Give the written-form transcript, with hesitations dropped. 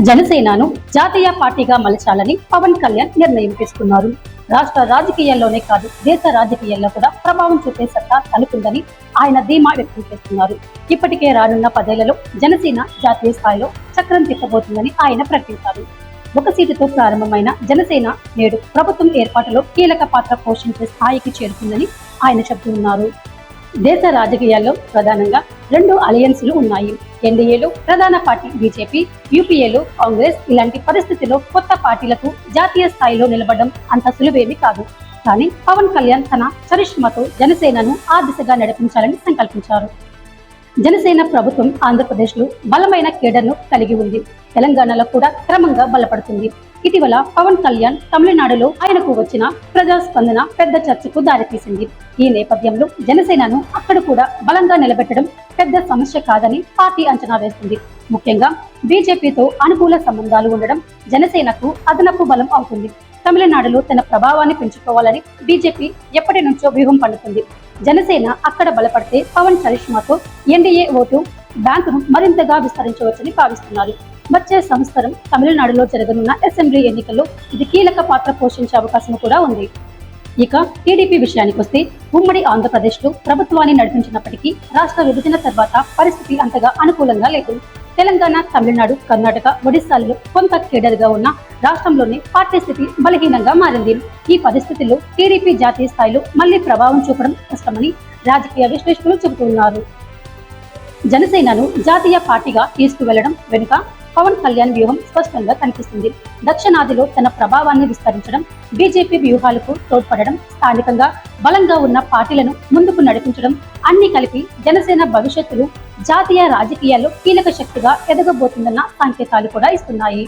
జనసేనను జాతీయ పార్టీగా మలచాలని పవన్ కళ్యాణ్ నిర్ణయం తీసుకున్నారు. రాష్ట్ర రాజకీయాల్లోనే కాదు, దేశ రాజకీయాల్లో కూడా ప్రభావం చూపే సత్తా తనకుందని ఆయన ధీమా వ్యక్తం చేస్తున్నారు. ఇప్పటికే రానున్న 10 ఏళ్లలో జనసేన జాతీయ స్థాయిలో చక్రం తిప్పబోతుందని ఆయన ప్రకటించారు. ఒక సీటుతో ప్రారంభమైన జనసేన నేడు ప్రభుత్వం ఏర్పాటులో కీలక పాత్ర పోషించే స్థాయికి చేరుకుందని ఆయన చెబుతున్నారు. దేశ రాజకీయాల్లో ప్రధానంగా 2 అలయన్స్లు ఉన్నాయి. ఎన్డీఏలో ప్రధాన పార్టీ బీజేపీ, యూపీఏలో కాంగ్రెస్. ఇలాంటి పరిస్థితిలో కొత్త పార్టీలకు జాతీయ స్థాయిలో నిలబడడం అంత సులువేమీ కాదు. కానీ పవన్ కళ్యాణ్ తన చరిష్మాతో జనసేనను ఆ దిశగా నడిపించాలని సంకల్పించారు. జనసేన ప్రభుత్వం ఆంధ్రప్రదేశ్లో బలమైన కేడర్ను కలిగి ఉంది. తెలంగాణలో కూడా క్రమంగా బలపడుతుంది. ఇటీవల పవన్ కళ్యాణ్ తమిళనాడులో ఆయనకు వచ్చిన ప్రజాస్పందన పెద్ద చర్చకు దారితీసింది. ఈ నేపథ్యంలో జనసేనను అక్కడ కూడా బలంగా నిలబెట్టడం పెద్ద సమస్య కాదని పార్టీ అంచనా వేస్తుంది. ముఖ్యంగా బీజేపీతో అనుకూల సంబంధాలు ఉండడం జనసేనకు అదనపు బలం అవుతుంది. తమిళనాడులో తన ప్రభావాన్ని పెంచుకోవాలని బీజేపీ ఎప్పటి నుంచో వ్యూహం పన్నుతుంది. జనసేన అక్కడ బలపడితే పవన్ చరిష్మాతో ఎన్డీఏ ఓటు బ్యాంకును మరింతగా విస్తరించవచ్చని భావిస్తున్నారు. వచ్చే సంవత్సరం తమిళనాడులో జరగనున్న అసెంబ్లీ ఎన్నికల్లో ఇది కీలక పాత్ర పోషించే అవకాశం కూడా ఉంది. ఇక టీడీపీ విషయానికి వస్తే, ఉమ్మడి ఆంధ్రప్రదేశ్లో ప్రభుత్వాన్ని నడిపించినప్పటికీ రాష్ట్ర విభజన తర్వాత పరిస్థితి అంతగా అనుకూలంగా లేదు. తెలంగాణ, తమిళనాడు, కర్ణాటక, ఒడిశాలలో కొంత కేడర్గా ఉన్న రాష్ట్రంలోనే పార్టీ స్థితి బలహీనంగా మారింది. ఈ పరిస్థితుల్లో టీడీపీ జాతీయ స్థాయిలో మళ్లీ ప్రభావం చూపడం కష్టమని రాజకీయ విశ్లేషకులు చెబుతున్నారు. జనసేనను జాతీయ పార్టీగా తీసుకువెళ్లడం వెనుక పవన్ కళ్యాణ్ వ్యూహం స్పష్టంగా కనిపిస్తుంది. దక్షిణాదిలో తన ప్రభావాన్ని విస్తరించడం, బీజేపీ వ్యూహాలకు తోడ్పడడం, స్థానికంగా బలంగా ఉన్న పార్టీలను ముందుకు నడిపించడం అన్ని కలిపి జనసేన భవిష్యత్తులో జాతీయ రాజకీయాల్లో కీలక శక్తిగా ఎదగబోతుందన్న సంకేతాలు కూడా ఇస్తున్నాయి.